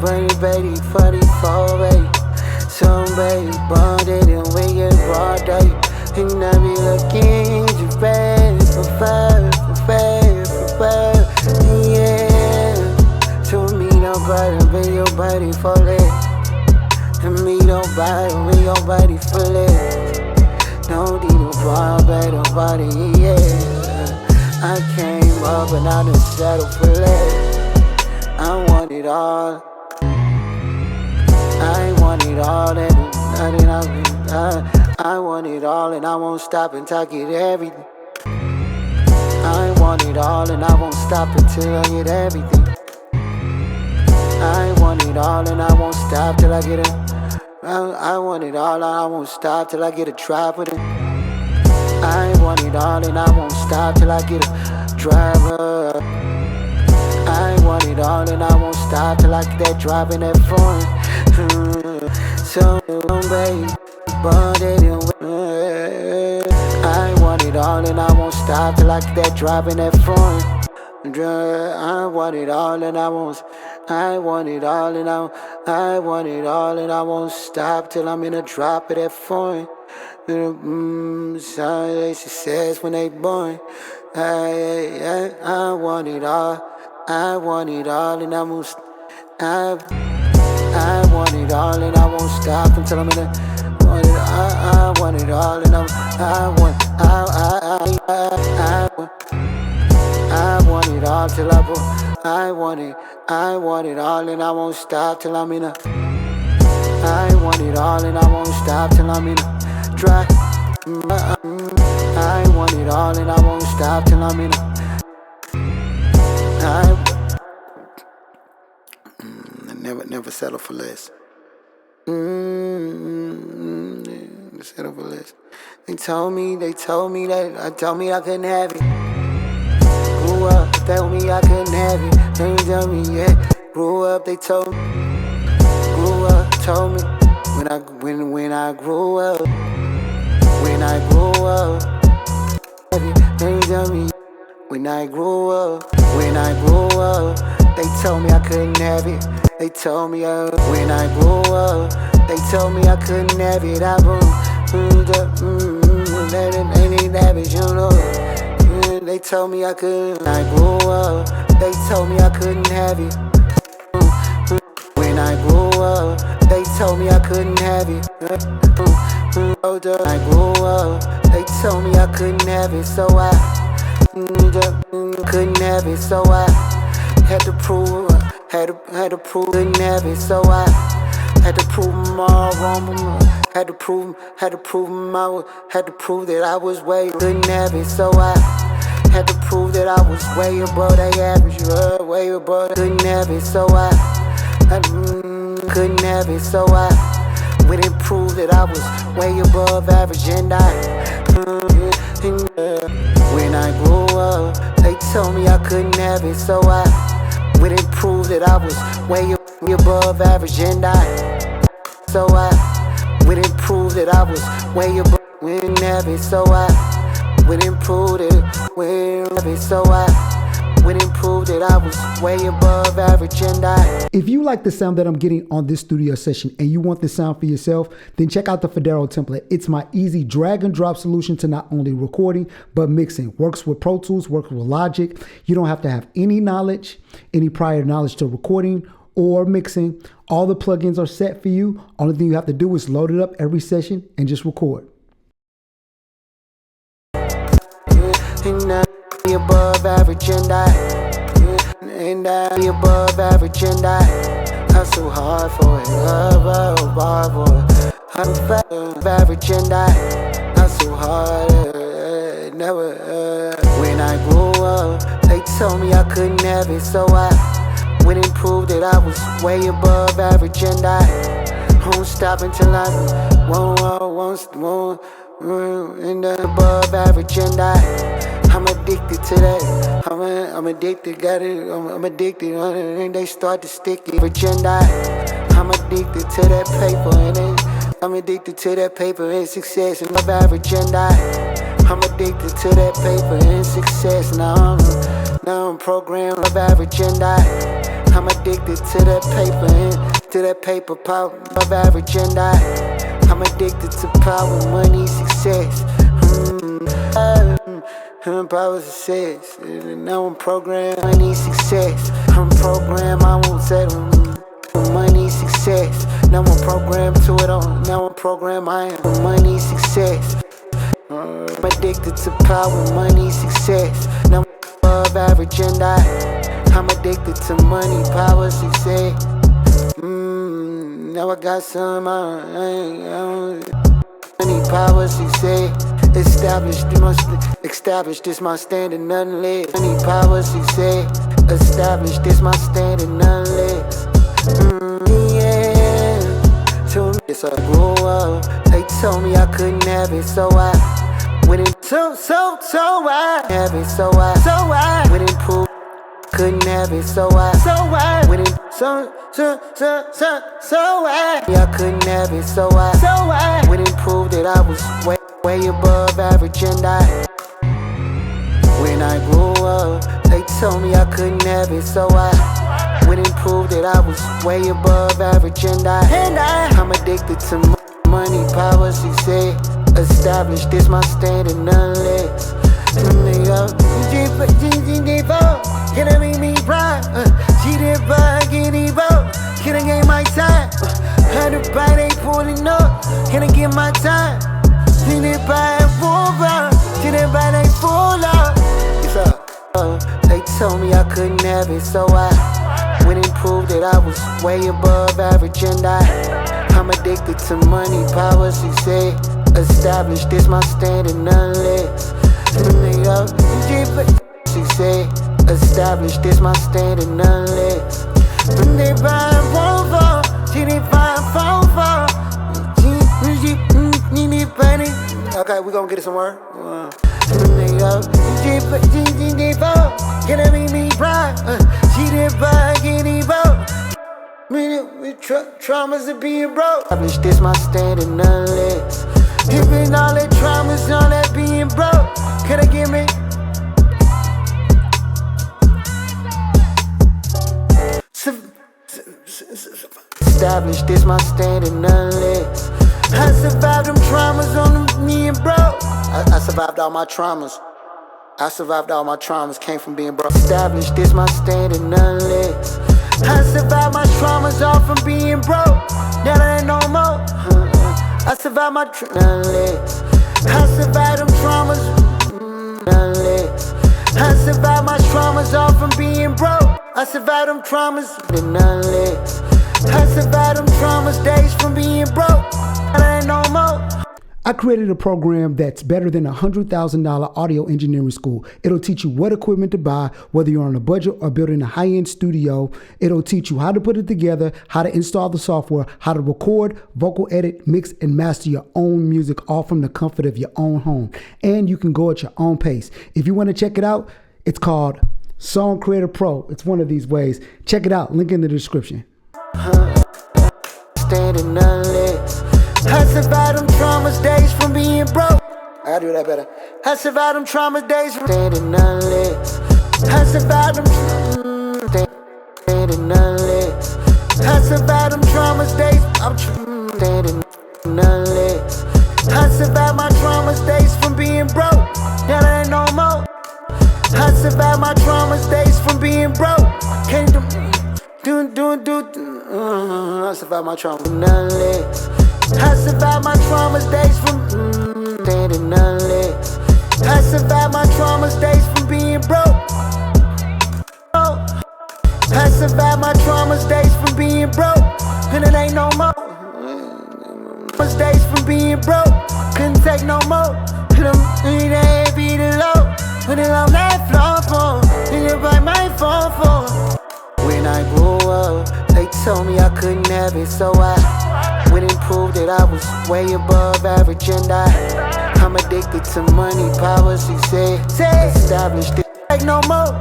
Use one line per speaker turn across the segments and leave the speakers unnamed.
Bunny baby, 44 baby. Some baby bonded and we get broad day. And I be looking at you baby for fire, yeah. So me nobody, be your body for that. And me nobody, be your body for that. No need no bar, better body, yeah. I came up and I done settled for less. I want it all. I want it all and nothing I want it all and I won't stop until I get everything. I want it all and I won't stop until I get everything. I want it all and I won't stop till I get it. I want it all and I won't stop till I get a drive with it. I want it all and I won't stop till I get a driver. I want it all and I won't stop till I get that drive in that foreign. So baby, bonded and I want it all and I won't stop till I get that drive in that foreign. I want it all and I won't. I want it all and I want it all and I won't stop till I'm in a drop of that foreign. They success when they born. I want it all. I want it all and I won't. I want it all and I won't stop until I'm in a. I want it all and I want it all till I want it all and I won't stop till I'm in a. I want it all and I won't stop till I'm in a dry. I want it all and I won't stop till I'm in a. Never settle for less. Settle for less. They told me that I couldn't have it. Grew up, they told me I couldn't have it. They tell me, yeah. Grew up, they told me. Grew up, told me. When I grew up. When I grew up. They tell me. When I grew up. They told me I couldn't have it. They told me when I grew up. They told me I couldn't have it. I ain't average, you know. They told me I couldn't. When I grew up. They told me I couldn't have it. When I grew up. They told me I couldn't have it. When I grew up. They told me I couldn't have it. So I couldn't have it. So I had to prove. Had to prove couldn't have it, so I had to prove them all wrong. Had to prove that I was way couldn't have it, so I had to prove that I was way above the average, way above. Couldn't have it, so I couldn't have it, so I wouldn't prove that I was way above average, and when I grew up, they told me I couldn't have it, so I wouldn't prove that I was way above average, and so I wouldn't prove that I was way above. Wouldn't have it, so I wouldn't prove that. Wouldn't have it, so I wouldn't prove that I was way above average, and
If you like the sound that I'm getting on this studio session and you want this sound for yourself, then check out the Fedarro template. It's my easy drag and drop solution to not only recording, but mixing. Works with Pro Tools, works with Logic. You don't have to have any prior knowledge to recording or mixing. All the plugins are set for you. Only thing you have to do is load it up every session and just record.
Be above average, and be above average, and hustle hard for it, hard for it. Above average, and hustle hard, never. When I grew up, they told me I couldn't have it, so I wouldn't prove that I was way above average, and won't stop until I won't and above average, and I'm addicted to that. I'm addicted, got it. I'm addicted, and they start to stick it. Agenda. I'm addicted to that paper, and I'm addicted to that paper and success, and above average, and I'm addicted to that paper and success. Now I'm programmed above average, and I'm addicted to that paper and to that paper power of average, and I'm addicted to power, money, success. Power, success. Now I'm programmed, money, success. I'm programmed, I won't settle. Money, success. Now I'm programmed to it all. Now I'm programmed, I am money, success. I'm addicted to power, money, success. Now I'm above average, and I'm addicted to money, power, success. Now I got some money, power, success. Established, this my standard, nothing less. Money, power, success. Established, this my standard, nothing less. Yeah. So I grew up. They told me I couldn't have it, so I went in. So I have it, so I went and proved couldn't have it, so I went in. I couldn't have it, so I went and proved that I was way above average, and when I grew up, they told me I couldn't have it, so I went and proved that I was way above average, and I'm addicted to money, power, success. Established, this my standard, none less. Can I make me proud? She did buy, get evolved. Can I get my time? How to buy, they pulling up. Can I get my time? She did buy a full bar. She did buy, they full up. They told me I couldn't have it, so I went and proved that I was way above average, and I'm addicted to money, power, success. Established, this my standard, none less. Success. Established, this my standard, none less. They buy a phone for, she didn't buy a phone for. Okay, we gon' get it somewhere. Can I make me proud? She didn't buy, get evolved. With traumas of being broke. Established, this my standard, none less. Giving all that traumas, all that being broke. Can I get me? Established, this my standard, none less. I survived them traumas on me and broke. I survived all my traumas. Came from being broke. Established, this my standard, none less. I survived my traumas all from being broke. Now there ain't no more. I survived my none less. I survived them traumas, none less. I survived my traumas all from being broke. I survived them traumas, none less. I survived them traumas, days from being broke. There ain't no more.
I created a program that's better than $100,000 audio engineering school. It'll teach you what equipment to buy, whether you're on a budget or building a high-end studio. It'll teach you how to put it together, how to install the software, how to record, vocal edit, mix, and master your own music, all from the comfort of your own home. And you can go at your own pace. If you want to check it out, it's called Song Creator Pro. It's one of these ways. Check it out. Link in the description.
Standing none less. I survived them traumas, days from being broke. I gotta do that better. I survived them traumas, days from standing none less. I survived them standing none less. I survived them traumas, days. I'm standing none less. I survived my traumas, days from being broke. Now there ain't no more. I survived my traumas, days from being broke. Can't do. I survived my traumas, none less. I survived my traumas, days from standing none less. I survived my traumas, days from being broke. I survived my traumas, days from being broke. And it ain't no more. Days from being broke. Couldn't take no more. It ain't be the low. Put it on that floor for. And you buy my phone for. When I grew up, they told me I couldn't have it, so I went and proved that I was way above average, and I'm addicted to money, power, success. Established, it like no more.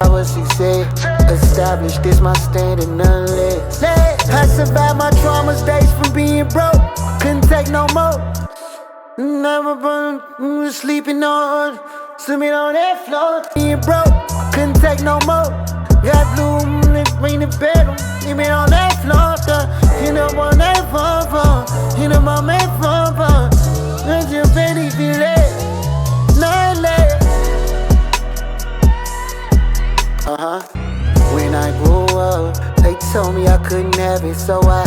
Power, success. Established, this my standard, none less. I survived my traumas, days from being broke. Couldn't take no more. Never been sleeping on that floor. Being broke, couldn't take no more. the bedroom, leave me on that floor, hit up on that phone, hit up on that phone, let your baby feel it, not late. When I grew up, they told me I couldn't have it, so I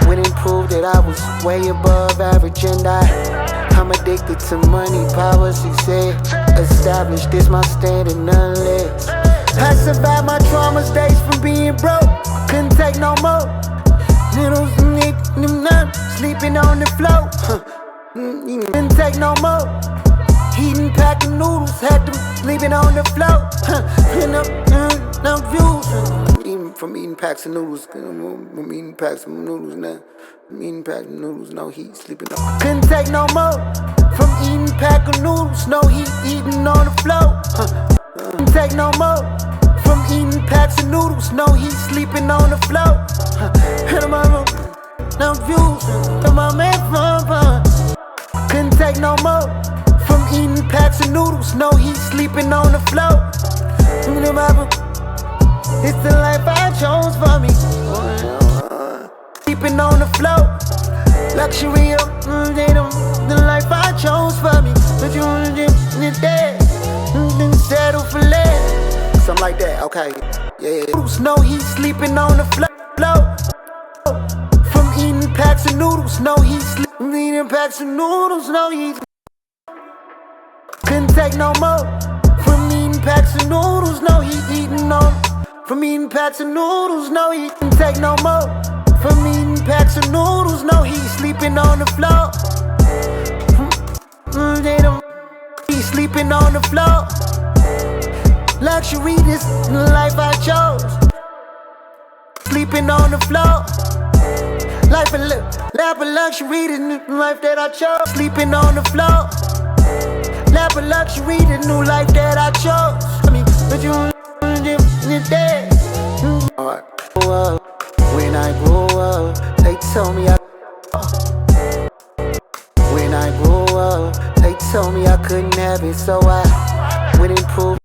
went and proved that I was way above average, and I'm addicted to money, power, she said. Established this my standard, none less. I survived my traumas, days from being broke, couldn't take no more. Little sleeping on the floor, couldn't take no more. Eating pack of noodles, had them sleeping on the floor. Pin up, no views. From eating packs of noodles, I'm eating packs of noodles now. I'm eating packs of noodles, no heat, sleeping on. Couldn't take no more. From eating pack of noodles, no heat, eating on the floor. Couldn't take no more. From eating packs of noodles, no heat, sleeping on the floor. Hit my room, no views. Hit my man fun. Couldn't take no more. From eating packs of noodles, no heat, sleeping on the floor. It's the life I chose for me. Sleeping on the floor. Luxury of the life I chose for me. But you're dead. Then settle for less. Something like that, okay. Yeah. No heat, sleeping on the floor. From eating packs of noodles, no heat, eating packs of noodles, no heat. Couldn't take no more. From eating packs of noodles, no heat, eating no. From eating packs of noodles, no heat. Couldn't take no more. From eating packs of noodles, no heat, sleeping on the floor. He's sleeping on the floor. Luxury, this the life I chose. Sleeping on the floor. Life of luxury, this new life that I chose. Sleeping on the floor. Life of luxury, the new life that I chose. I mean, but you're dead. Alright. When I grew up, they told me When I grew up, they told me I couldn't have it, so I went and proved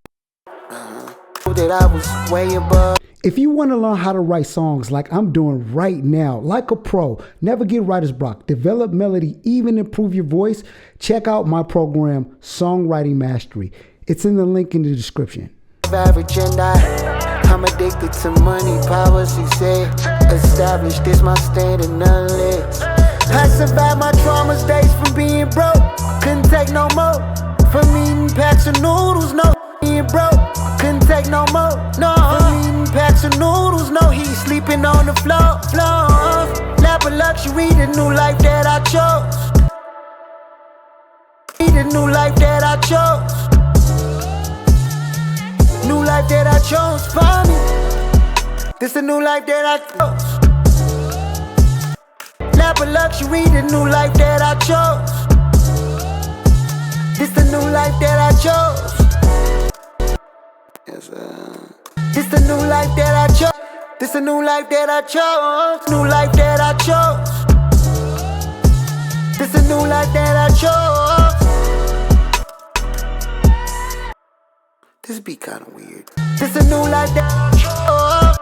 that I was way above.
If you want to learn how to write songs like I'm doing right now, like a pro, never get writer's block, develop melody, even improve your voice, check out my program, Songwriting Mastery. It's in the link in the description.
Average, and I'm addicted to money, power, she said. Established this my standard, none less. I survived my traumas, days from being broke, couldn't take no more. From eating packs of noodles, no being broke, couldn't take no more. No, from eating packs of noodles, no heat, sleeping on the floor. Lap of luxury, the new life that I chose. The new life that I chose. New life that I chose for me. This the new life that I chose. Lap of luxury, the new life that I chose. This the new life that I chose. Yes, this the new life that I chose. This the new life that I chose. New life that I chose. This the new life that I chose. This beat kinda weird. This the new life that I chose.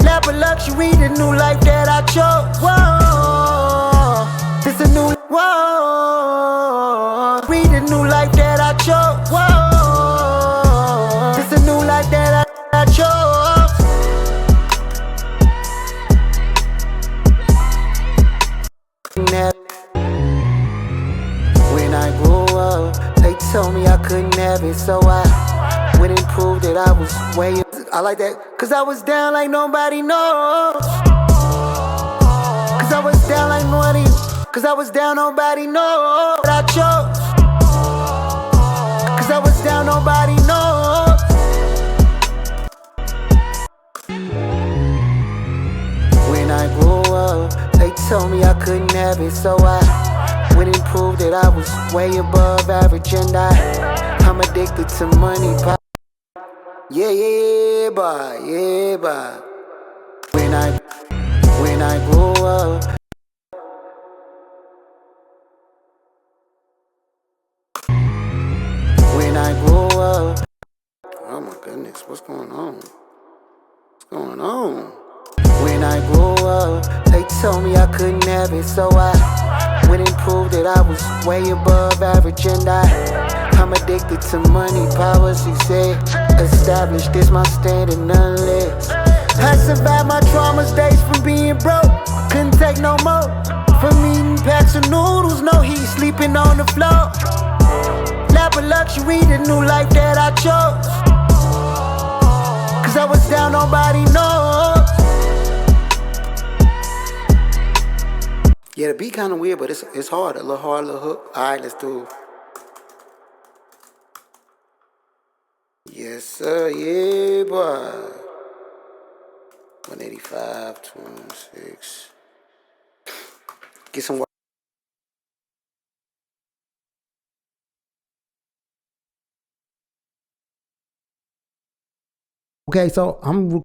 Lap of luxury, the new life that I chose. Whoa. This the new, whoa. Read the new life that I chose. Whoa. This the new life that I chose. When I grew up, they told me I couldn't have it, so I went and proved that I was way. I like that, cause I was down like nobody knows. Cause I was down like nobody. Cause I was down, nobody knows what I chose. Cause I was down, nobody knows. When I grew up, they told me I couldn't have it, so I went and proved that I was way above average, and I'm addicted to money. Yeah, boy. When I grew up, when I grew up, oh my goodness, what's going on? What's going on? When I grew up, they told me I couldn't have it, so I went and proved that I was way above average, and I'm addicted to money, power, success. Established this my standard, none less. I survived my traumas, days from being broke, couldn't take no more. From eating packs of noodles, no heat, sleeping on the floor. Lap of luxury, the new life that I chose. Cause I was down, nobody knows. Yeah, the beat kinda weird, but it's hard, a little hard, a little hook. Alright, let's do it. Yes, sir, yeah, boy. 185, 26. Get some.
Okay, so I'm